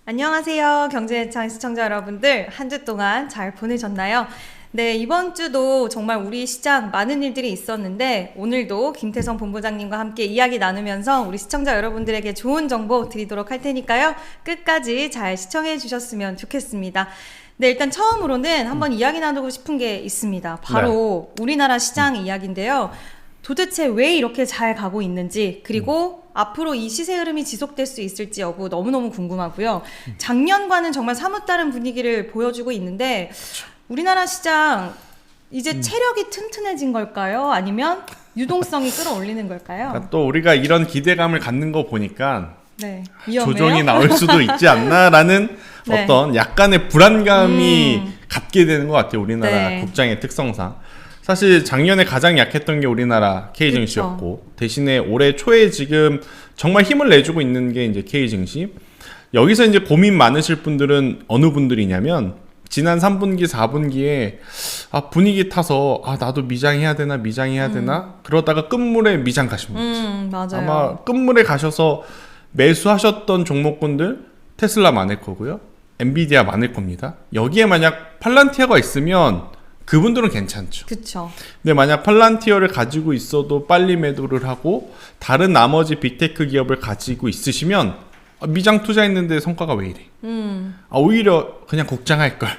안녕하세요. 경제창 시청자 여러분들. 한 주 동안 잘 보내셨나요? 네, 이번 주도 정말 우리 시장 많은 일들이 있었는데 오늘도 김태성 본부장님과 함께 이야기 나누면서 우리 시청자 여러분들에게 좋은 정보 드리도록 할 테니까요. 끝까지 잘 시청해 주셨으면 좋겠습니다. 네, 일단 처음으로는 한번 이야기 나누고 싶은 게 있습니다. 바로 우리나라 시장 이야기인데요. 도대체 왜 이렇게 잘 가고 있는지, 그리고 앞으로 이 시세 흐름이 지속될 수 있을지 여부 너무너무 궁금하고요. 작년과는 정말 사뭇 다른 분위기를 보여주고 있는데 우리나라 시장 이제 체력이 튼튼해진 걸까요? 아니면 유동성이 끌어올리는 걸까요? 그러니까 또 우리가 이런 기대감을 갖는 거 보니까 네, 위험해요. 조정이 나올 수도 있지 않나라는 네. 어떤 약간의 불안감이 갖게 되는 것 같아요. 우리나라 네. 국장의 특성상. 사실 작년에 가장 약했던 게 우리나라 K증시였고 대신에 올해 초에 지금 정말 힘을 내주고 있는 게 이제 K증시. 여기서 이제 고민 많으실 분들은 어느 분들이냐면 지난 3분기, 4분기에 분위기 타서 나도 미장해야 되나 그러다가 끝물에 미장 가신 분들. 맞아요. 아마 끝물에 가셔서 매수하셨던 종목군들 테슬라 많을 거고요. 엔비디아 많을 겁니다. 여기에 만약 팔란티어가 있으면 그분들은 괜찮죠. 그쵸. 근데 만약 팔란티어를 가지고 있어도 빨리 매도를 하고 다른 나머지 빅테크 기업을 가지고 있으시면 미장 투자했는데 성과가 왜 이래? 오히려 그냥 국장할 걸.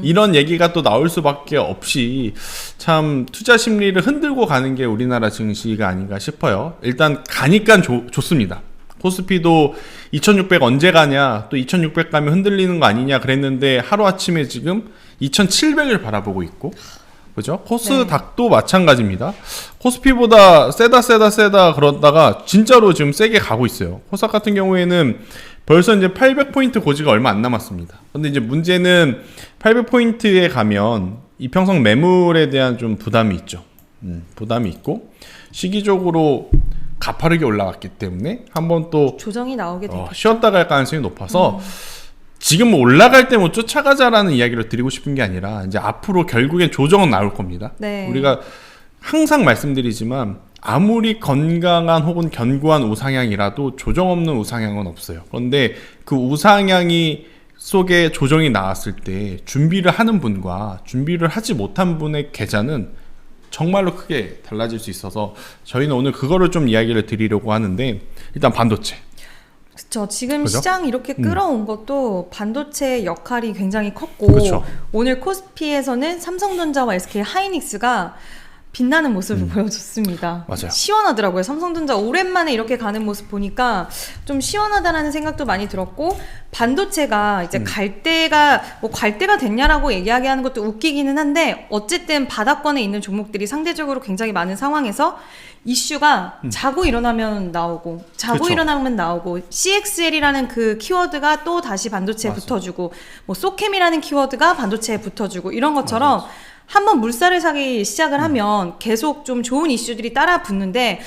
이런 얘기가 또 나올 수밖에 없이 참 투자 심리를 흔들고 가는 게 우리나라 증시가 아닌가 싶어요. 일단 가니까 좋습니다. 코스피도 2600 언제 가냐, 또 2600 가면 흔들리는 거 아니냐 그랬는데 하루아침에 지금 2700을 바라보고 있고, 그죠? 코스닥도 마찬가지입니다. 코스피보다 세다 그러다가 진짜로 지금 세게 가고 있어요. 코스닥 같은 경우에는 벌써 이제 800포인트 고지가 얼마 안 남았습니다. 근데 이제 문제는 800포인트에 가면 이평선 매물에 대한 좀 부담이 있죠. 부담이 있고 시기적으로 가파르게 올라갔기 때문에 한번 또 조정이 나오게 되겠죠. 쉬었다 갈 가능성이 높아서 지금 뭐 올라갈 때 뭐 쫓아가자라는 이야기를 드리고 싶은 게 아니라 이제 앞으로 결국엔 조정은 나올 겁니다. 네. 우리가 항상 말씀드리지만 아무리 건강한 혹은 견고한 우상향이라도 조정 없는 우상향은 없어요. 그런데 그 우상향이 속에 조정이 나왔을 때 준비를 하는 분과 준비를 하지 못한 분의 계좌는 정말로 크게 달라질 수 있어서 저희는 오늘 그거를 좀 이야기를 드리려고 하는데, 일단 반도체. 그렇죠. 지금 그죠? 시장 이렇게 끌어온 것도 반도체 역할이 굉장히 컸고 그쵸. 오늘 코스피에서는 삼성전자와 SK 하이닉스가 빛나는 모습을 보여줬습니다. 맞아요. 시원하더라고요. 삼성전자 오랜만에 이렇게 가는 모습 보니까 좀 시원하다라는 생각도 많이 들었고, 반도체가 이제 갈 때가 됐냐라고 얘기하는 것도 웃기기는 한데 어쨌든 바닥권에 있는 종목들이 상대적으로 굉장히 많은 상황에서 이슈가 자고 일어나면 나오고 자고 그쵸. 일어나면 나오고 CXL이라는 그 키워드가 또 다시 반도체에 맞아. 붙어주고 뭐 소캠이라는 키워드가 반도체에 붙어주고 이런 것처럼 한번 물살을 사기 시작을 하면 계속 좀 좋은 이슈들이 따라 붙는데,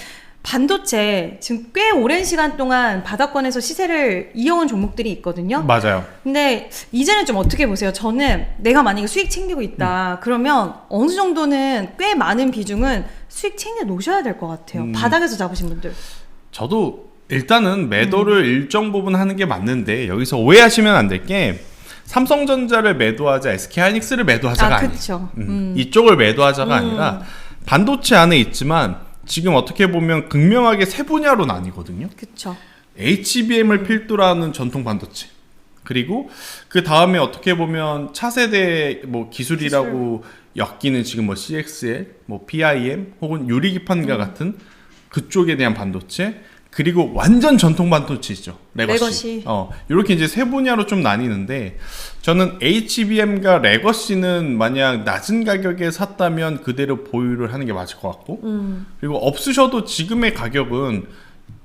반도체 지금 꽤 오랜 시간 동안 바닥권에서 시세를 이어온 종목들이 있거든요. 맞아요. 근데 이제는 좀 어떻게 보세요? 저는 내가 만약에 수익 챙기고 있다 그러면 어느 정도는 꽤 많은 비중은 수익 챙겨 놓으셔야 될 것 같아요. 바닥에서 잡으신 분들. 저도 일단은 매도를 일정 부분 하는 게 맞는데 여기서 오해하시면 안 될 게 삼성전자를 매도하자, SK하이닉스를 매도하자가 아니에요. 그쵸. 이쪽을 매도하자가 아니라 반도체 안에 있지만 지금 어떻게 보면 극명하게 세 분야로 나뉘거든요. 그쵸. HBM을 필두로 하는 전통 반도체, 그리고 그 다음에 어떻게 보면 차세대 뭐 기술이라고 엮이는 지금 뭐 CXL, 뭐 PIM 혹은 유리기판과 같은 그쪽에 대한 반도체, 그리고 완전 전통 반도체죠. 레거시. 이렇게 이제 세 분야로 좀 나뉘는데, 저는 HBM과 레거시는 만약 낮은 가격에 샀다면 그대로 보유를 하는 게 맞을 것 같고, 그리고 없으셔도 지금의 가격은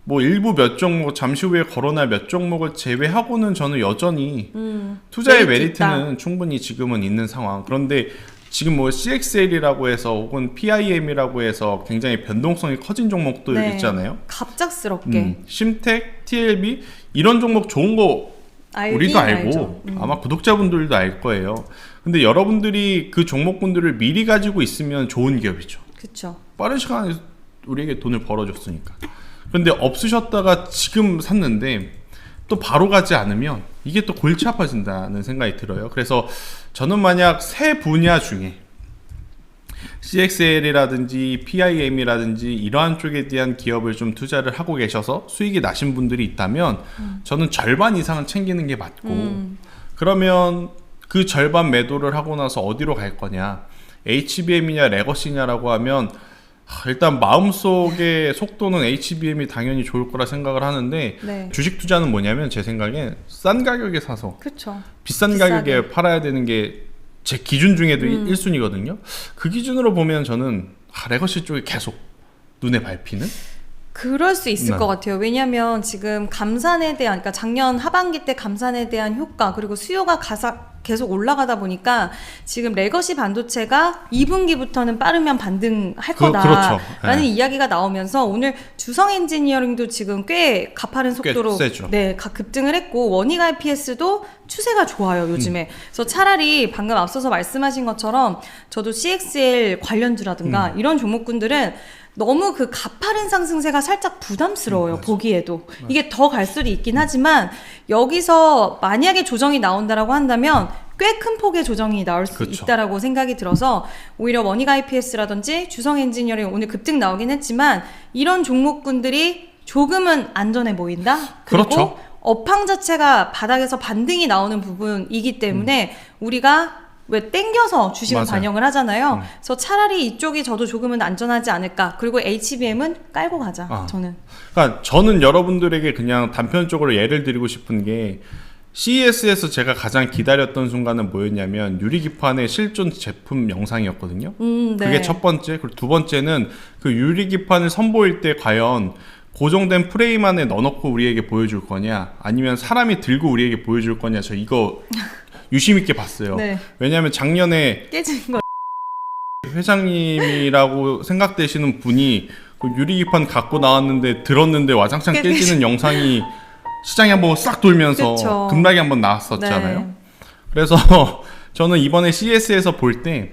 뭐 일부 몇 종목, 잠시 후에 거론할 몇 종목을 제외하고는 저는 여전히 투자의 메리트는 충분히 지금은 있는 상황. 그런데 지금 뭐 CXL이라고 해서 혹은 PIM이라고 해서 굉장히 변동성이 커진 종목들 있잖아요. 갑작스럽게. 심텍, TLB 이런 종목 좋은 거 우리도 알고 아마 구독자분들도 알 거예요. 근데 여러분들이 그 종목군들을 미리 가지고 있으면 좋은 기업이죠. 그쵸. 빠른 시간에 우리에게 돈을 벌어줬으니까. 그런데 없으셨다가 지금 샀는데 또 바로 가지 않으면 이게 또 골치 아파진다는 생각이 들어요. 그래서 저는 만약 세 분야 중에 CXL이라든지 PIM이라든지 이러한 쪽에 대한 기업을 좀 투자를 하고 계셔서 수익이 나신 분들이 있다면 저는 절반 이상은 챙기는 게 맞고 그러면 그 절반 매도를 하고 나서 어디로 갈 거냐, HBM이냐 레거시냐라고 하면 일단 마음속의 속도는 HBM이 당연히 좋을 거라 생각을 하는데 네. 주식 투자는 뭐냐면 제 생각엔 싼 가격에 사서 그쵸. 비싼 비싸게. 가격에 팔아야 되는 게 제 기준 중에도 1순위거든요. 그 기준으로 보면 저는 레거시 쪽이 계속 눈에 밟히는? 그럴 수 있을 네. 것 같아요. 왜냐하면 지금 감산에 대한, 그러니까 작년 하반기 때 감산에 대한 효과 그리고 수요가 계속 올라가다 보니까 지금 레거시 반도체가 2분기부터는 빠르면 반등할 거다라는 그렇죠. 네. 이야기가 나오면서 오늘 주성 엔지니어링도 지금 꽤 가파른 속도로 꽤 세죠. 네, 급등을 했고 원익 IPS도 추세가 좋아요 요즘에. 그래서 차라리 방금 앞서서 말씀하신 것처럼 저도 CXL 관련주라든가 이런 종목군들은 너무 그 가파른 상승세가 살짝 부담스러워요. 보기에도. 이게 더 갈 수도 있긴 하지만 여기서 만약에 조정이 나온다라고 한다면 꽤 큰 폭의 조정이 나올 수 그쵸. 있다라고 생각이 들어서 오히려 원익 IPS라든지 주성 엔지니어링 오늘 급등 나오긴 했지만 이런 종목군들이 조금은 안전해 보인다. 그리고 그렇죠. 업황 자체가 바닥에서 반등이 나오는 부분이기 때문에 우리가 왜 땡겨서 주식을 맞아요. 반영을 하잖아요. 그래서 차라리 이쪽이 저도 조금은 안전하지 않을까. 그리고 HBM은 깔고 가자. 저는. 그러니까 저는 여러분들에게 그냥 단편적으로 예를 드리고 싶은 게 CES에서 제가 가장 기다렸던 순간은 뭐였냐면 유리기판의 실존 제품 영상이었거든요. 네. 그게 첫 번째. 그리고 두 번째는 그 유리기판을 선보일 때 과연 고정된 프레임 안에 넣어놓고 우리에게 보여줄 거냐 아니면 사람이 들고 우리에게 보여줄 거냐, 저 이거 유심 있게 봤어요. 네. 왜냐하면 작년에 깨지는 거. 회장님이라고 생각되시는 분이 그 유리기판 갖고 나왔는데 들었는데 와장창 깨지는 영상이 시장에 한번 싹 돌면서 그쵸. 급락이 한번 나왔었잖아요. 네. 그래서 저는 이번에 CS에서 볼 때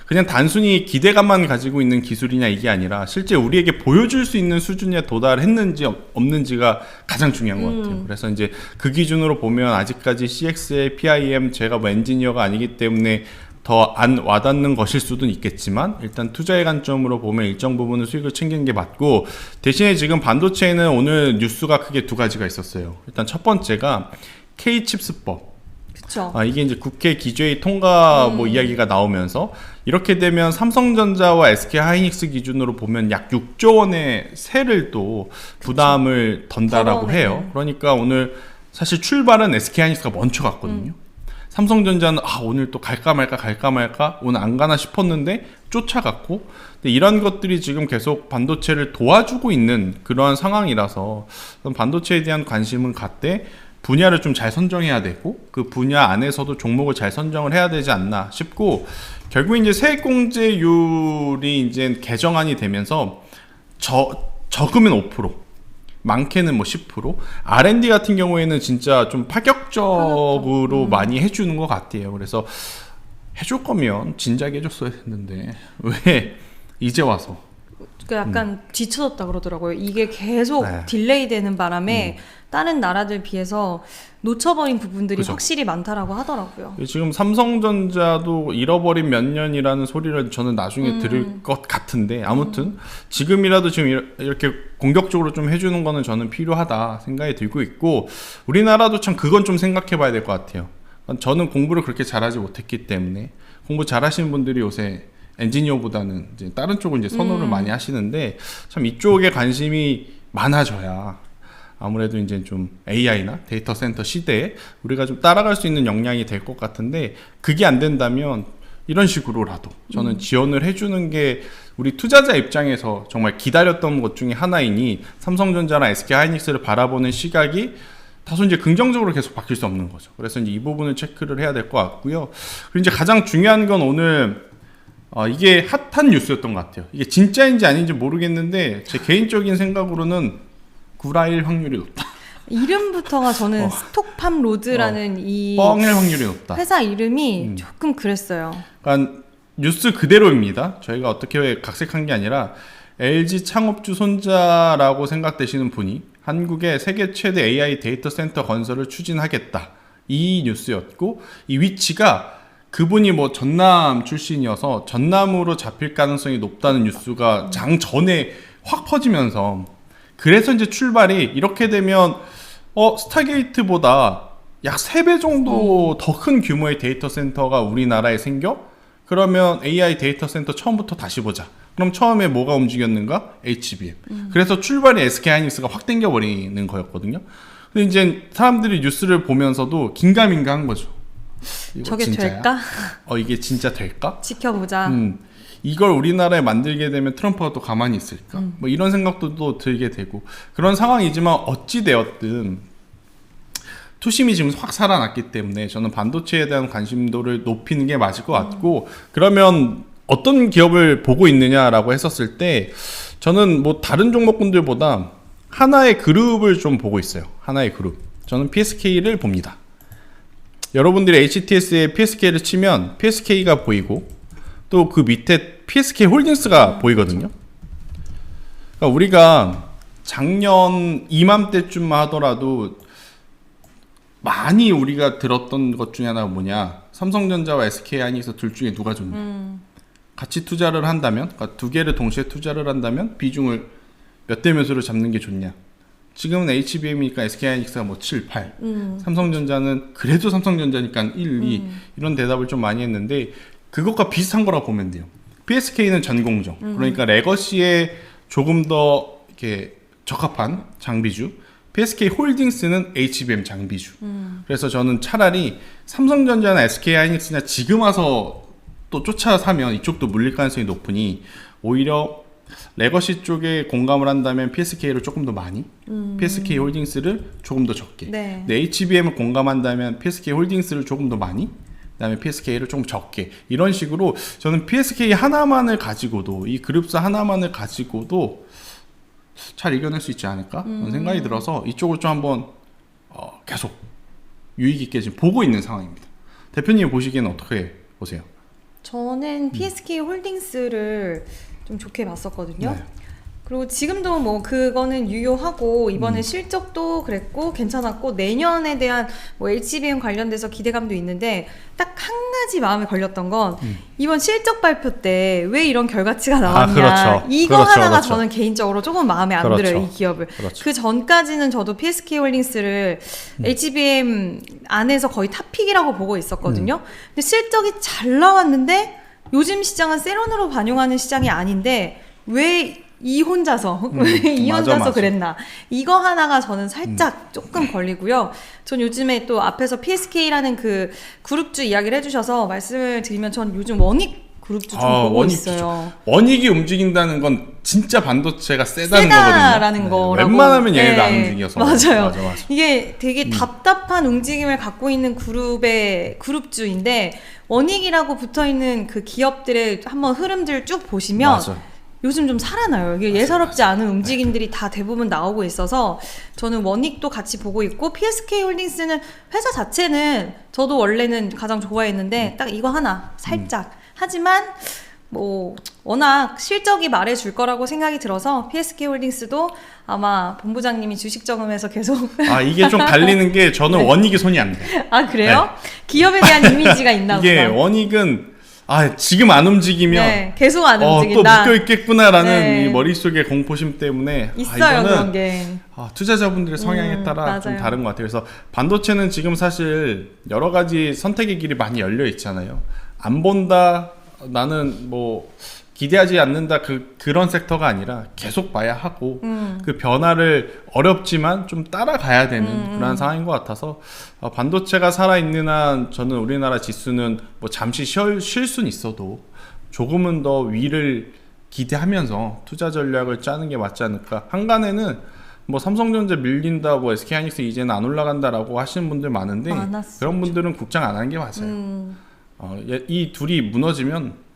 그냥 단순히 기대감만 가지고 있는 기술이냐 이게 아니라 실제 우리에게 보여줄 수 있는 수준에 도달했는지 없는지가 가장 중요한 것 같아요. 그래서 이제 그 기준으로 보면 아직까지 CX의 PIM 제가 뭐 엔지니어가 아니기 때문에 더 안 와닿는 것일 수도 있겠지만 일단 투자의 관점으로 보면 일정 부분은 수익을 챙기는 게 맞고, 대신에 지금 반도체에는 오늘 뉴스가 크게 두 가지가 있었어요. 일단 첫 번째가 K칩스법. 그쵸. 이게 이제 국회 기재위 통과 뭐 이야기가 나오면서 이렇게 되면 삼성전자와 SK하이닉스 기준으로 보면 약 6조 원의 세를 또 부담을 던다라고 털어내는. 해요. 그러니까 오늘 사실 출발은 SK하이닉스가 먼저 갔거든요. 삼성전자는 오늘 또 갈까 말까 오늘 안 가나 싶었는데 쫓아갔고, 근데 이런 것들이 지금 계속 반도체를 도와주고 있는 그러한 상황이라서 반도체에 대한 관심은 갖되 분야를 좀 잘 선정해야 되고 그 분야 안에서도 종목을 잘 선정을 해야 되지 않나 싶고, 결국 이제 세액공제율이 이제 개정안이 되면서 적으면 5%, 많게는 뭐 10%, R&D 같은 경우에는 진짜 좀 파격적으로 많이 해주는 것 같아요. 그래서 해줄 거면 진작에 해줬어야 했는데 왜 이제 와서. 그 약간 뒤쳐졌다 그러더라고요. 이게 계속 네. 딜레이 되는 바람에 다른 나라들 비해서 놓쳐버린 부분들이 그죠. 확실히 많다라고 하더라고요. 지금 삼성전자도 잃어버린 몇 년이라는 소리를 저는 나중에 들을 것 같은데, 아무튼 지금이라도 지금 이렇게 공격적으로 좀 해주는 거는 저는 필요하다 생각이 들고 있고, 우리나라도 참 그건 좀 생각해 봐야 될 것 같아요. 저는 공부를 그렇게 잘하지 못했기 때문에, 공부 잘하시는 분들이 요새 엔지니어보다는 이제 다른 쪽을 이제 선호를 많이 하시는데, 참 이쪽에 관심이 많아져야 아무래도 이제 좀 AI나 데이터 센터 시대에 우리가 좀 따라갈 수 있는 역량이 될 것 같은데, 그게 안 된다면 이런 식으로라도 저는 지원을 해주는 게 우리 투자자 입장에서 정말 기다렸던 것 중에 하나이니, 삼성전자나 SK하이닉스를 바라보는 시각이 다소 이제 긍정적으로 계속 바뀔 수 없는 거죠. 그래서 이제 이 부분을 체크를 해야 될 것 같고요. 그리고 이제 가장 중요한 건 오늘 이게 핫한 뉴스였던 것 같아요. 이게 진짜인지 아닌지 모르겠는데 제 개인적인 생각으로는 구라일 확률이 높다. 이름부터가 저는 스톡팜 로드라는 이 뻥일 확률이 높다. 회사 이름이 조금 그랬어요. 그러니까 뉴스 그대로입니다. 저희가 어떻게 각색한 게 아니라 LG 창업주 손자라고 생각되시는 분이 한국의 세계 최대 AI 데이터 센터 건설을 추진하겠다. 이 뉴스였고 이 위치가 그분이 뭐 전남 출신이어서 전남으로 잡힐 가능성이 높다는 뉴스가 장 전에 확 퍼지면서 그래서 이제 출발이 이렇게 되면 스타게이트보다 약 3배 정도 더 큰 규모의 데이터 센터가 우리나라에 생겨? 그러면 AI 데이터 센터 처음부터 다시 보자. 그럼 처음에 뭐가 움직였는가? HBM. 그래서 출발이 SK하이닉스가 확 땡겨버리는 거였거든요. 근데 이제 사람들이 뉴스를 보면서도 긴가민가한 거죠. 이거 저게 진짜야? 될까? 이게 진짜 될까? 지켜보자. 이걸 우리나라에 만들게 되면 트럼프가 또 가만히 있을까? 뭐 이런 생각도 또 들게 되고 그런 상황이지만 어찌 되었든 투심이 지금 확 살아났기 때문에 저는 반도체에 대한 관심도를 높이는 게 맞을 것 같고 그러면 어떤 기업을 보고 있느냐라고 했었을 때 저는 뭐 다른 종목군들보다 하나의 그룹을 좀 보고 있어요. 하나의 그룹. 저는 PSK를 봅니다. 여러분들이 HTS에 PSK를 치면 PSK가 보이고 또 그 밑에 PSK 홀딩스가 보이거든요. 그러니까 우리가 작년 이맘때쯤만 하더라도 많이 우리가 들었던 것 중에 하나가 뭐냐, 삼성전자와 SK하이닉스 둘 중에 누가 좋냐. 같이 투자를 한다면, 그러니까 두 개를 동시에 투자를 한다면 비중을 몇 대 몇으로 잡는 게 좋냐. 지금은 HBM이니까 SK하이닉스가 뭐 7, 8, 삼성전자는 그래도 삼성전자니까 1, 2 이런 대답을 좀 많이 했는데 그것과 비슷한 거라고 보면 돼요. PSK는 전공정, 그러니까 레거시에 조금 더 이렇게 적합한 장비주, PSK 홀딩스는 HBM 장비주. 그래서 저는 차라리 삼성전자나 SK하이닉스나 지금 와서 또 쫓아 사면 이쪽도 물릴 가능성이 높으니 오히려 레거시 쪽에 공감을 한다면 PSK를 조금 더 많이, PSK 홀딩스를 조금 더 적게. 네. 근데 HBM을 공감한다면 PSK 홀딩스를 조금 더 많이, 그다음에 PSK를 조금 적게. 이런 식으로 저는 PSK 하나만을 가지고도, 이 그룹사 하나만을 가지고도 잘 이겨낼 수 있지 않을까? 그런 생각이 들어서 이쪽을 좀 한번 계속 유익 있게 지금 보고 있는 상황입니다. 대표님 보시기에는 어떻게 보세요? 저는 PSK 홀딩스를 좀 좋게 봤었거든요. 네. 그리고 지금도 뭐 그거는 유효하고 이번에 실적도 그랬고 괜찮았고 내년에 대한 뭐 HBM 관련돼서 기대감도 있는데 딱 한 가지 마음에 걸렸던 건 이번 실적 발표 때 왜 이런 결과치가 나왔냐. 그렇죠. 이거 그렇죠, 하나가 그렇죠. 저는 개인적으로 조금 마음에 안 그렇죠. 들어요, 이 기업을. 그렇죠. 그 전까지는 저도 PSK 홀딩스를 HBM 안에서 거의 탑픽이라고 보고 있었거든요. 근데 실적이 잘 나왔는데 요즘 시장은 세론으로 반영하는 시장이 아닌데 왜 이 혼자서 왜 이 맞아, 혼자서 맞아. 그랬나, 이거 하나가 저는 살짝 조금 걸리고요. 전 요즘에 또 앞에서 PSK라는 그 그룹주 이야기를 해주셔서 말씀을 드리면 전 요즘 원익 그룹주 좀 보고 원익 있어요. 원익이 움직인다는 건 진짜 반도체가 세다는 세다라는 거거든요. 거라고. 웬만하면 얘네가 안 네, 움직여서. 맞아요. 맞아. 이게 되게 답답한 움직임을 갖고 있는 그룹의 그룹주인데 원익이라고 붙어 있는 그 기업들의 한번 흐름들을 쭉 보시면 맞아. 요즘 좀 살아나요. 이게 예사롭지 않은 움직임들이 다 대부분 나오고 있어서 저는 원익도 같이 보고 있고, PSK 홀딩스는 회사 자체는 저도 원래는 가장 좋아했는데 딱 이거 하나 살짝. 하지만 뭐 워낙 실적이 말해줄 거라고 생각이 들어서 PSK 홀딩스도 아마 본부장님이 주식 정음에서 계속 이게 좀 갈리는 게 저는 네. 원익이 손이 안 돼. 아 그래요? 기업에 대한 이미지가 있나 이게 보다. 원익은 지금 안 움직이면 네, 계속 안 또 움직인다. 묶여 있겠구나라는 네. 이 머릿속에 공포심 때문에 있어요, 이거는 그런 게. 투자자분들의 성향에 따라 좀 맞아요. 다른 것 같아요. 그래서 반도체는 지금 사실 여러 가지 선택의 길이 많이 열려 있잖아요. 안 본다, 나는 뭐 기대하지 않는다, 그런 섹터가 아니라 계속 봐야 하고 그 변화를 어렵지만 좀 따라가야 되는 그런 상황인 것 같아서 반도체가 살아있는 한 저는 우리나라 지수는 뭐 잠시 쉴 수는 있어도 조금은 더 위를 기대하면서 투자 전략을 짜는 게 맞지 않을까. 한간에는 뭐 삼성전자 밀린다, 뭐 SK하이닉스 이제는 안 올라간다라고 하시는 분들 많은데 많았어요. 그런 분들은 국장 안 하는 게 맞아요. 이 둘이 무너지면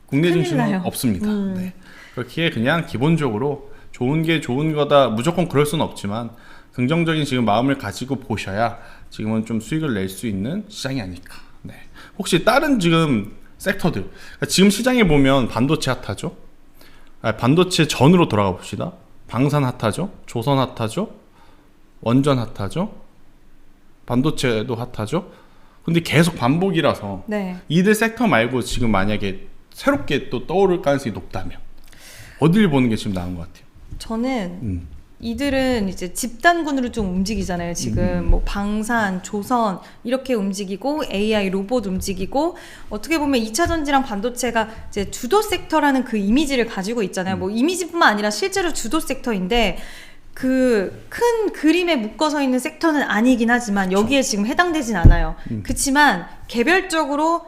국내 큰일 증시는 나요. 없습니다. 네. 그렇기에 그냥 기본적으로 좋은 게 좋은 거다, 무조건 그럴 수는 없지만 긍정적인 지금 마음을 가지고 보셔야 지금은 좀 수익을 낼 수 있는 시장이 아닐까. 네. 혹시 다른 지금 섹터들, 그러니까 지금 시장에 보면 반도체 핫하죠. 반도체 전으로 돌아가 봅시다. 방산 핫하죠. 조선 핫하죠. 원전 핫하죠. 반도체도 핫하죠. 근데 계속 반복이라서 네. 이들 섹터 말고 지금 만약에 새롭게 또 떠오를 가능성이 높다면 어딜 보는 게 지금 나은 것 같아요. 저는 이들은 이제 집단군으로 좀 움직이잖아요. 지금 뭐 방산, 조선 이렇게 움직이고 AI 로봇 움직이고 어떻게 보면 2차 전지랑 반도체가 이제 주도 섹터라는 그 이미지를 가지고 있잖아요. 뭐 이미지뿐만 아니라 실제로 주도 섹터인데 그 큰 그림에 묶어서 있는 섹터는 아니긴 하지만 여기에 지금 해당되진 않아요. 그렇지만 개별적으로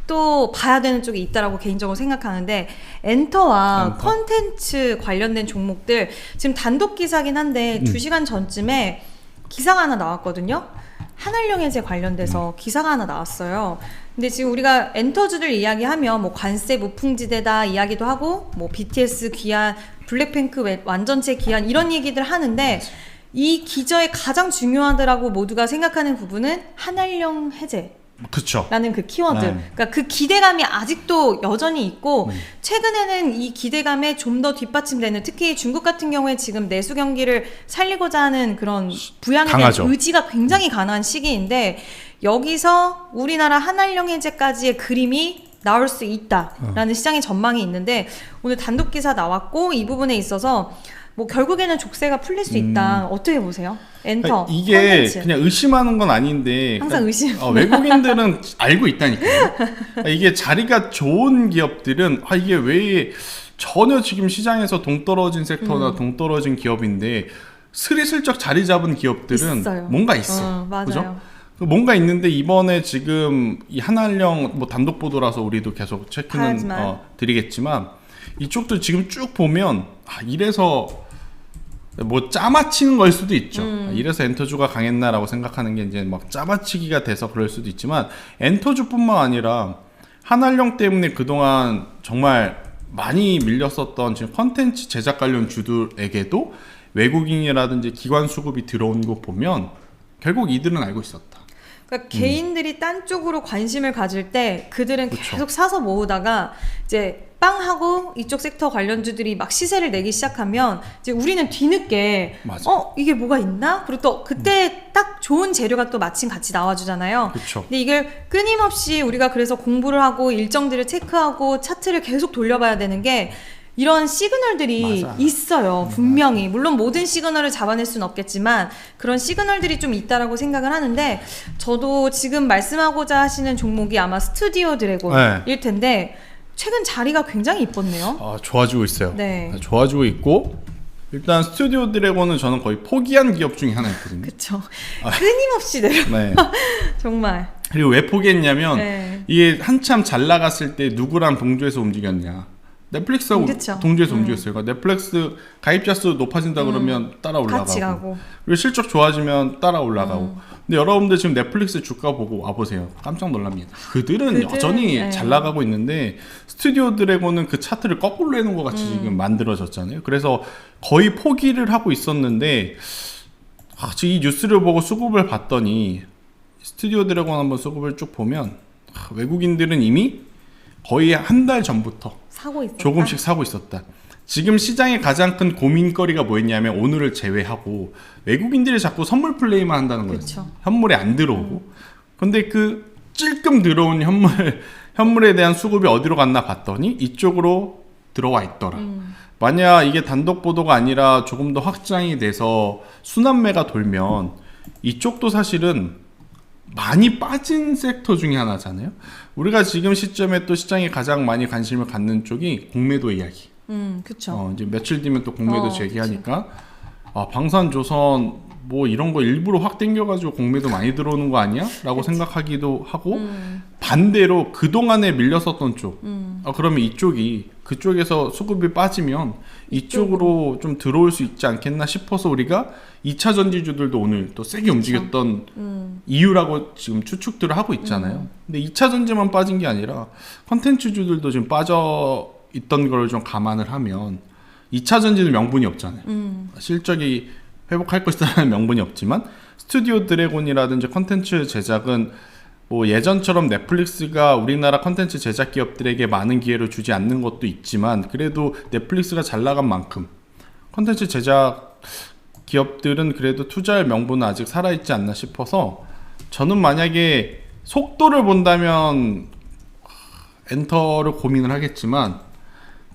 또 봐야 되는 쪽이 있다라고 개인적으로 생각하는데 엔터와 컨텐츠 관련된 종목들 지금 단독 기사긴 한데 2시간 전쯤에 기사가 하나 나왔거든요. 한알령해제 관련돼서 기사가 하나 나왔어요. 근데 지금 우리가 엔터주들 이야기하면 뭐 관세 무풍지대다 이야기도 하고 뭐 BTS 귀환, 블랙핑크 완전체 귀환 이런 얘기들 하는데 이 기저에 가장 중요하더라고 모두가 생각하는 부분은 한알령 해제. 그쵸. 라는 그 키워드. 네. 그러니까 그 기대감이 아직도 여전히 있고 최근에는 이 기대감에 좀 더 뒷받침되는 특히 중국 같은 경우에 지금 내수 경기를 살리고자 하는 그런 부양에 대한 강하죠. 의지가 굉장히 강한 시기인데 여기서 우리나라 한알령 해제까지의 그림이 나올 수 있다라는 시장의 전망이 있는데 오늘 단독 기사 나왔고 이 부분에 있어서 뭐 결국에는 족쇄가 풀릴 수 있다. 어떻게 보세요? 엔터, 이게 컨텐츠. 그냥 의심하는 건 아닌데 항상 의심. 외국인들은 알고 있다니까요. 이게 자리가 좋은 기업들은 이게 왜 전혀 지금 시장에서 동떨어진 섹터나 동떨어진 기업인데 스리슬쩍 자리 잡은 기업들은 있어요. 뭔가 있어. 맞아요. 그죠? 뭔가 있는데 이번에 지금 이 한알령 뭐 단독 보도라서 우리도 계속 체크는 드리겠지만 이쪽도 지금 쭉 보면 이래서 뭐 짜맞히는 걸 수도 있죠. 이래서 엔터주가 강했나라고 생각하는 게 이제 막 짜맞히기가 돼서 그럴 수도 있지만 엔터주뿐만 아니라 한알령 때문에 그동안 정말 많이 밀렸었던 지금 컨텐츠 제작 관련 주들에게도 외국인이라든지 기관 수급이 들어온 거 보면 결국 이들은 알고 있었다. 그러니까 개인들이 딴 쪽으로 관심을 가질 때 그들은 그쵸. 계속 사서 모으다가 이제 빵하고 이쪽 섹터 관련주들이 막 시세를 내기 시작하면 이제 우리는 뒤늦게 맞아. 이게 뭐가 있나? 그리고 또 그때 딱 좋은 재료가 또 마침 같이 나와주잖아요. 그쵸. 근데 이걸 끊임없이 우리가 그래서 공부를 하고 일정들을 체크하고 차트를 계속 돌려봐야 되는 게 이런 시그널들이 맞아. 있어요. 분명히. 물론 모든 시그널을 잡아낼 수는 없겠지만 그런 시그널들이 좀 있다라고 생각을 하는데 저도 지금 말씀하고자 하시는 종목이 아마 스튜디오 드래곤일 텐데 최근 자리가 굉장히 이뻤네요. 좋아지고 있어요. 네. 좋아지고 있고 일단 스튜디오 드래곤은 저는 거의 포기한 기업 중에 하나였거든요. 그쵸. 끊임없이 내려. 네. 정말. 그리고 왜 포기했냐면 네. 이게 한참 잘 나갔을 때 누구랑 동조해서 움직였냐. 넷플릭스하고 그쵸. 동조해서 움직였어요. 그러니까 넷플릭스 가입자 수 높아진다 그러면 따라 올라가고. 같이 가고. 그리고 실적 좋아지면 따라 올라가고. 근데 여러분들 지금 넷플릭스 주가 보고 와보세요. 깜짝 놀랍니다. 그들은 여전히 네. 잘 나가고 있는데 스튜디오 드래곤은 그 차트를 거꾸로 내는 것 같이 지금 만들어졌잖아요. 그래서 거의 포기를 하고 있었는데 지금 이 뉴스를 보고 수급을 봤더니 스튜디오 드래곤 한번 수급을 쭉 보면 외국인들은 이미 거의 한 달 전부터 사고 있었다. 조금씩 사고 있었다. 지금 시장의 가장 큰 고민거리가 뭐였냐면 오늘을 제외하고 외국인들이 자꾸 선물 플레이만 한다는 거예요. 그쵸. 현물에 안 들어오고. 근데 그 찔끔 들어온 현물에 대한 수급이 어디로 갔나 봤더니 이쪽으로 들어와 있더라. 만약 이게 단독 보도가 아니라 조금 더 확장이 돼서 순환매가 돌면 이쪽도 사실은 많이 빠진 섹터 중에 하나잖아요. 우리가 지금 시점에 또 시장에 가장 많이 관심을 갖는 쪽이 공매도 이야기. 그쵸. 이제 며칠 뒤면 또 공매도 제기하니까 방산조선 뭐 이런 거 일부러 확 땡겨가지고 공매도 많이 들어오는 거 아니야? 라고 생각하기도 하고 반대로 그동안에 밀렸었던 쪽 그러면 이쪽이 그쪽에서 수급이 빠지면 이쪽으로 좀 들어올 수 있지 않겠나 싶어서 우리가 2차 전지주들도 오늘 또 세게 움직였던 이유라고 지금 추측들을 하고 있잖아요. 근데 2차 전지만 빠진 게 아니라 컨텐츠주들도 지금 빠져 있던 걸 좀 감안을 하면 2차 전지는 명분이 없잖아요. 실적이 회복할 것이라는 명분이 없지만 스튜디오 드래곤이라든지 컨텐츠 제작은 뭐 예전처럼 넷플릭스가 우리나라 컨텐츠 제작 기업들에게 많은 기회를 주지 않는 것도 있지만 그래도 넷플릭스가 잘 나간 만큼 컨텐츠 제작 기업들은 그래도 투자할 명분은 아직 살아있지 않나 싶어서 저는 만약에 속도를 본다면 엔터를 고민을 하겠지만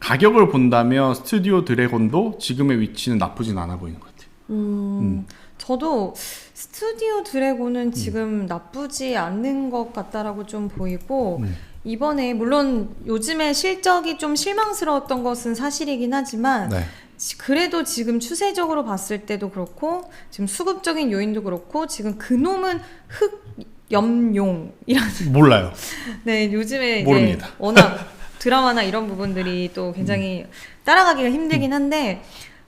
가격을 본다면 스튜디오 드래곤도 지금의 위치는 나쁘진 않아 보이는 것 같아요. 저도 스튜디오 드래곤은 지금 나쁘지 않는 것 같다라고 좀 보이고 이번에 물론 요즘에 실적이 좀 실망스러웠던 것은 사실이긴 하지만 네. 그래도 지금 추세적으로 봤을 때도 그렇고 지금 수급적인 요인도 그렇고 지금 그놈은 흑염룡이라는 몰라요. 네 요즘에 이제 모릅니다. 워낙 드라마나 이런 부분들이 또 굉장히 따라가기가 힘들긴 한데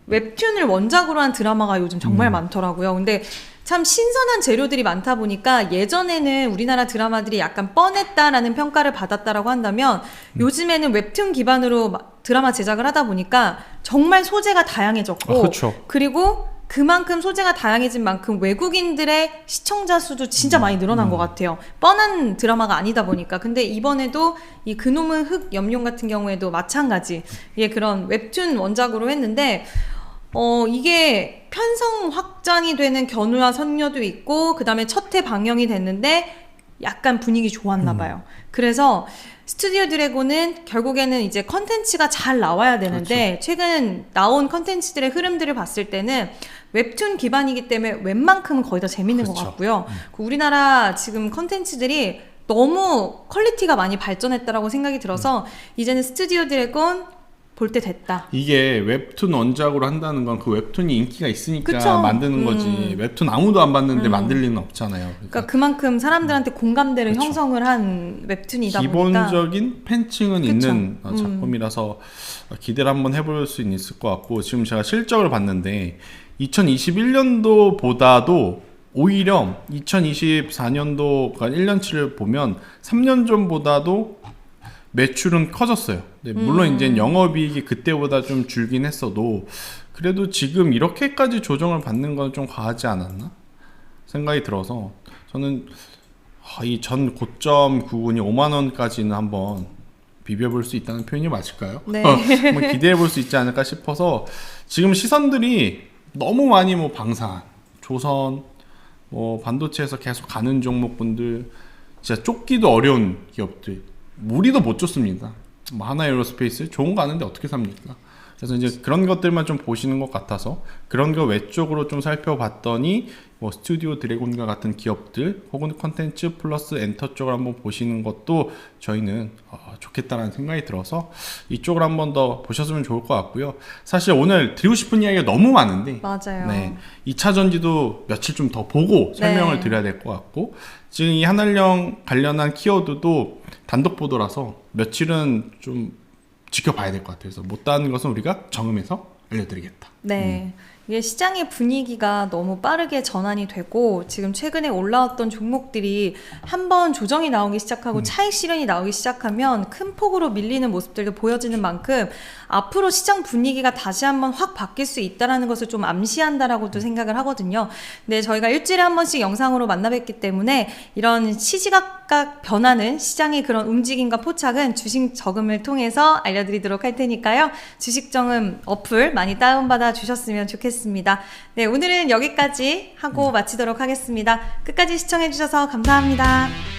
웹툰을 원작으로 한 드라마가 요즘 정말 많더라고요. 근데 참 신선한 재료들이 많다 보니까 예전에는 우리나라 드라마들이 약간 뻔했다라는 평가를 받았다라고 한다면 요즘에는 웹툰 기반으로 드라마 제작을 하다 보니까 정말 소재가 다양해졌고 그렇죠. 그리고 그만큼 소재가 다양해진 만큼 외국인들의 시청자 수도 진짜 많이 늘어난 것 같아요. 뻔한 드라마가 아니다 보니까. 근데 이번에도 이 그놈은 흑염룡 같은 경우에도 마찬가지. 예, 그런 웹툰 원작으로 했는데 이게 편성 확장이 되는 견우와 선녀도 있고 그다음에 첫 회 방영이 됐는데 약간 분위기 좋았나 봐요. 그래서 스튜디오 드래곤은 결국에는 이제 컨텐츠가 잘 나와야 되는데 최근 나온 컨텐츠들의 흐름들을 봤을 때는 웹툰 기반이기 때문에 웬만큼은 거의 다 재밌는 것 같고요. 그 우리나라 지금 컨텐츠들이 너무 퀄리티가 많이 발전했다라고 생각이 들어서 이제는 스튜디오 드래곤 볼 때 됐다. 이게 웹툰 원작으로 한다는 건 그 웹툰이 인기가 있으니까 그쵸? 만드는 거지. 웹툰 아무도 안 봤는데 만들 리는 없잖아요. 그러니까 그만큼 사람들한테 공감대를 그쵸. 형성을 한 웹툰이다 보니까 기본적인 팬층은 그쵸. 있는 작품이라서 기대를 한번 해볼 수 있을 것 같고 지금 제가 실적을 봤는데 2021년도보다도 오히려 2024년도 그러니까 1년치를 보면 3년 전보다도 매출은 커졌어요. 네, 물론 이제 영업이익이 그때보다 좀 줄긴 했어도 그래도 지금 이렇게까지 조정을 받는 건 좀 과하지 않았나 생각이 들어서 저는 이 전 고점 구간이 5만 원까지는 한번 비벼볼 수 있다는 표현이 맞을까요? 네. 한번 기대해볼 수 있지 않을까 싶어서 지금 시선들이 너무 많이 뭐 방산, 조선, 뭐 반도체에서 계속 가는 종목분들 진짜 쫓기도 어려운 기업들 우리도 못 쫓습니다. 뭐 하나에어로스페이스 좋은 거 아는데 어떻게 삽니까? 그래서 이제 그런 것들만 좀 보시는 것 같아서 그런 거 외적으로 좀 살펴봤더니 뭐 스튜디오 드래곤과 같은 기업들 혹은 컨텐츠 플러스 엔터 쪽을 한번 보시는 것도 저희는 좋겠다는 생각이 들어서 이쪽을 한번 더 보셨으면 좋을 것 같고요. 사실 오늘 드리고 싶은 이야기가 너무 많은데 맞아요. 네, 2차 전지도 며칠 좀 더 보고 설명을 네. 드려야 될 것 같고 지금 이 한알령 관련한 키워드도 단독 보도라서 며칠은 좀 지켜봐야 될 것 같아요. 그래서 못다한 것은 우리가 정음해서 알려드리겠다. 네. 이게 시장의 분위기가 너무 빠르게 전환이 되고 지금 최근에 올라왔던 종목들이 한번 조정이 나오기 시작하고 차익 실현이 나오기 시작하면 큰 폭으로 밀리는 모습들도 보여지는 만큼 앞으로 시장 분위기가 다시 한번 확 바뀔 수 있다는 것을 좀 암시한다라고도 생각을 하거든요. 근데 저희가 일주일에 한 번씩 영상으로 만나뵙기 때문에 이런 시시각각 변하는 시장의 그런 움직임과 포착은 주식 저금을 통해서 알려드리도록 할 테니까요. 주식 정음 어플 많이 다운받아 주셨으면 좋겠습니다. 네, 오늘은 여기까지 하고 마치도록 하겠습니다. 끝까지 시청해주셔서 감사합니다.